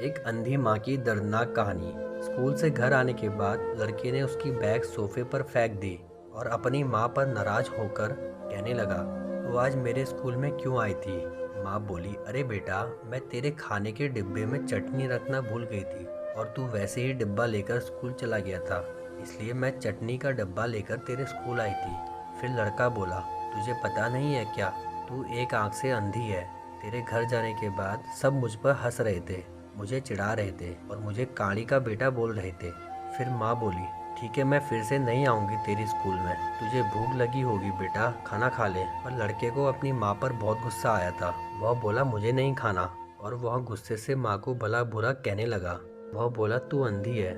एक अंधी माँ की दर्दनाक कहानी। स्कूल से घर आने के बाद लड़के ने उसकी बैग सोफे पर फेंक दी और अपनी माँ पर नाराज होकर कहने लगा, तू आज मेरे स्कूल में क्यों आई थी? माँ बोली, अरे बेटा, मैं तेरे खाने के डिब्बे में चटनी रखना भूल गई थी और तू वैसे ही डिब्बा लेकर स्कूल चला गया था, इसलिए मैं चटनी का डब्बा लेकर तेरे स्कूल आई थी। फिर लड़का बोला, तुझे पता नहीं है क्या, तू एक आंख से अंधी है। तेरे घर जाने के बाद सब मुझ पर हंस रहे थे, मुझे चिढ़ा रहे थे और मुझे काली का बेटा बोल रहे थे। फिर माँ बोली, ठीक है, मैं फिर से नहीं आऊँगी तेरी स्कूल में, तुझे भूख लगी होगी बेटा, खाना खा ले। पर लड़के को अपनी माँ पर बहुत गुस्सा आया था। वह बोला, मुझे नहीं खाना, और वह गुस्से से माँ को भला बुरा कहने लगा। वह बोला, तू अंधी है।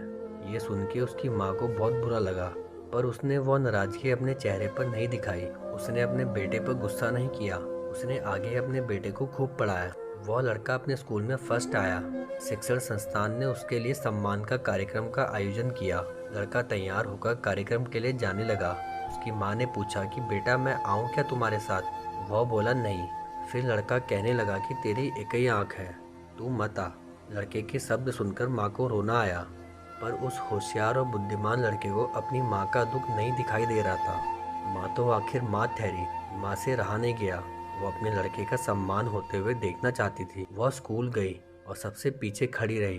ये सुन के उसकी माँ को बहुत बुरा लगा, पर उसने वह नाराजगी अपने चेहरे पर नहीं दिखाई। उसने अपने बेटे पर गुस्सा नहीं किया। उसने आगे अपने बेटे को खूब पढ़ाया। वह लड़का अपने स्कूल में फर्स्ट आया। शिक्षण संस्थान ने उसके लिए सम्मान का कार्यक्रम का आयोजन किया। लड़का तैयार होकर कार्यक्रम के लिए जाने लगा। उसकी माँ ने पूछा कि बेटा, मैं आऊँ क्या तुम्हारे साथ? वह बोला, नहीं। फिर लड़का कहने लगा कि तेरी एक ही आँख है, तू मत आ। लड़के के शब्द सुनकर माँ को रोना आया, पर उस होशियार और बुद्धिमान लड़के को अपनी माँ का दुख नहीं दिखाई दे रहा था। माँ तो आखिर माँ ठहरी, माँ से रहा नहीं गया। वो अपने लड़के का सम्मान होते हुए देखना चाहती थी। वह स्कूल गई और सबसे पीछे खड़ी रही।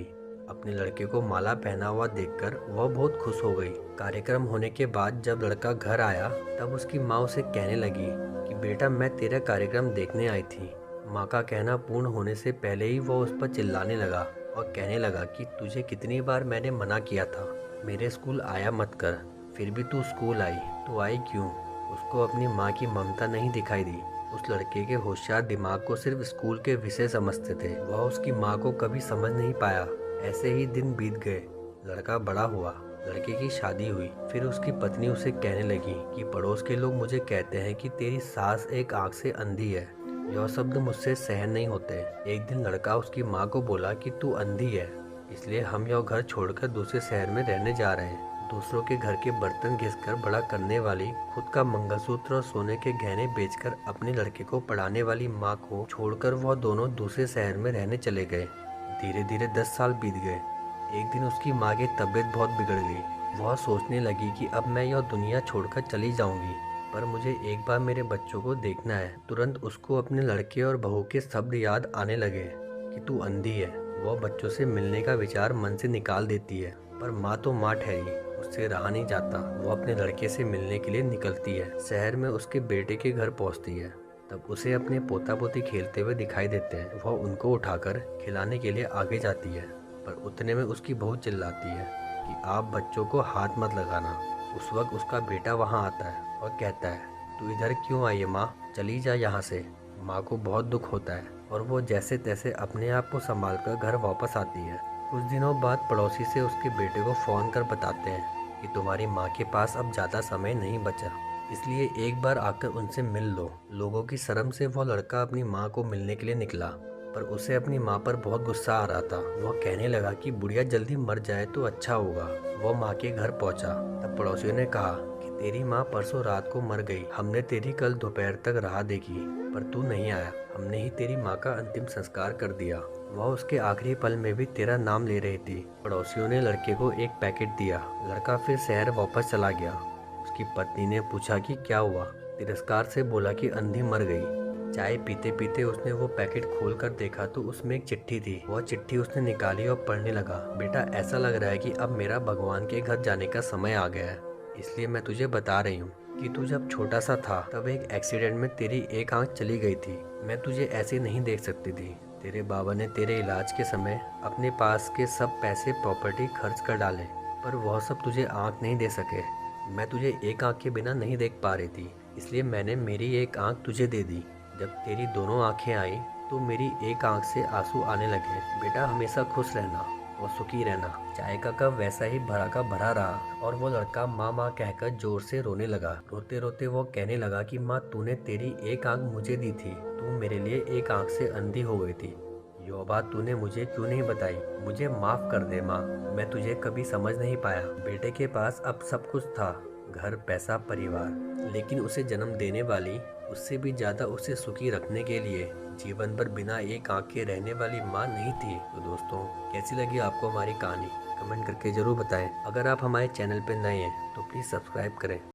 अपने लड़के को माला पहना हुआ देखकर वह बहुत खुश हो गई। कार्यक्रम होने के बाद जब लड़का घर आया, तब उसकी माँ उसे कहने लगी कि बेटा, मैं तेरा कार्यक्रम देखने आई थी। माँ का कहना पूर्ण होने से पहले ही वो उस पर चिल्लाने लगा और कहने लगा कि तुझे कितनी बार मैंने मना किया था, मेरे स्कूल आया मत कर, फिर भी तू स्कूल आई, तू आई क्यों? उसको अपनी माँ की ममता नहीं दिखाई दी। उस लड़के के होशियार दिमाग को सिर्फ स्कूल के विषय समझते थे। वह उसकी माँ को कभी समझ नहीं पाया। ऐसे ही दिन बीत गए। लड़का बड़ा हुआ, लड़के की शादी हुई। फिर उसकी पत्नी उसे कहने लगी कि पड़ोस के लोग मुझे कहते हैं कि तेरी सास एक आंख से अंधी है। यह शब्द मुझसे सहन नहीं होते। एक दिन लड़का उसकी माँ को बोला कि तू अंधी है, इसलिए हम यह घर छोड़कर दूसरे शहर में रहने जा रहे हैं। दूसरों के घर के बर्तन घिसकर बड़ा करने वाली, खुद का मंगलसूत्र और सोने के गहने बेचकर अपने लड़के को पढ़ाने वाली माँ को छोड़कर वह दोनों दूसरे शहर में रहने चले गए। धीरे धीरे 10 साल बीत गए। एक दिन उसकी माँ की तबीयत बहुत बिगड़ गई। वह सोचने लगी कि अब मैं यह दुनिया छोड़कर चली जाऊंगी, पर मुझे एक बार मेरे बच्चों को देखना है। तुरंत उसको अपने लड़के और बहू के शब्द याद आने लगे कि तू अंधी है। वह बच्चों से मिलने का विचार मन से निकाल देती है, पर माँ तो माँ ठहरी, उससे रहा नहीं जाता। वो अपने लड़के से मिलने के लिए निकलती है। शहर में उसके बेटे के घर पहुंचती है, तब उसे अपने पोता पोती खेलते हुए दिखाई देते हैं। वह उनको उठाकर खिलाने के लिए आगे जाती है, पर उतने में उसकी बहू चिल्लाती है कि आप बच्चों को हाथ मत लगाना। उस वक्त उसका बेटा वहां आता है और कहता है, तू इधर क्यों आई है माँ, चली जा यहाँ से। माँ को बहुत दुख होता है और वो जैसे तैसे अपने आप को संभाल कर घर वापस आती है। कुछ दिनों बाद पड़ोसी से उसके बेटे को फ़ोन कर बताते हैं कि तुम्हारी माँ के पास अब ज़्यादा समय नहीं बचा, इसलिए एक बार आकर उनसे मिल लो। लोगों की शर्म से वह लड़का अपनी माँ को मिलने के लिए निकला, पर उसे अपनी माँ पर बहुत गुस्सा आ रहा था। वह कहने लगा कि बुढ़िया जल्दी मर जाए तो अच्छा होगा। वह माँ के घर पहुँचा, तब पड़ोसियों ने कहा कि तेरी माँ परसों रात को मर गई, हमने तेरी कल दोपहर तक राह देखी, पर तू नहीं आया। हमने ही तेरी माँ का अंतिम संस्कार कर दिया। वह उसके आखिरी पल में भी तेरा नाम ले रही थी। पड़ोसियों ने लड़के को एक पैकेट दिया। लड़का फिर शहर वापस चला गया। उसकी पत्नी ने पूछा कि क्या हुआ। तिरस्कार से बोला कि अंधी मर गई। चाय पीते पीते उसने वो पैकेट खोलकर देखा तो उसमें एक चिट्ठी थी। वह चिट्ठी उसने निकाली और पढ़ने लगा, बेटा, ऐसा लग रहा है कि अब मेरा भगवान के घर जाने का समय आ गया है, इसलिए मैं तुझे बता रही हूँ कि तू जब छोटा सा था तब एक एक्सीडेंट में तेरी एक आंख चली गई थी। मैं तुझे ऐसे नहीं देख सकती थी। तेरे बाबा ने तेरे इलाज के समय अपने पास के सब पैसे प्रॉपर्टी खर्च कर डाले, पर वह सब तुझे आंख नहीं दे सके। मैं तुझे एक आंख के बिना नहीं देख पा रही थी, इसलिए मैंने मेरी एक आंख तुझे दे दी। जब तेरी दोनों आंखें आई तो मेरी एक आंख से आंसू आने लगे। बेटा, हमेशा खुश रहना और सुखी रहना। चाय का कप वैसा ही भरा का भरा रहा और वो लड़का माँ माँ कहकर जोर से रोने लगा। रोते रोते वो कहने लगा कि माँ, तूने तेरी एक आंख मुझे दी थी, तू मेरे लिए एक आंख से अंधी हो गई थी। यह बात तूने मुझे क्यों नहीं बताई? मुझे माफ कर दे माँ, मैं तुझे कभी समझ नहीं पाया। बेटे के पास अब सब कुछ था, घर, पैसा, परिवार, लेकिन उसे जन्म देने वाली, उससे भी ज्यादा उसे सुखी रखने के लिए जीवन भर बिना एक आंख के रहने वाली माँ नहीं थी। तो दोस्तों, कैसी लगी आपको हमारी कहानी कमेंट करके ज़रूर बताएं। अगर आप हमारे चैनल पर नए हैं तो प्लीज़ सब्सक्राइब करें।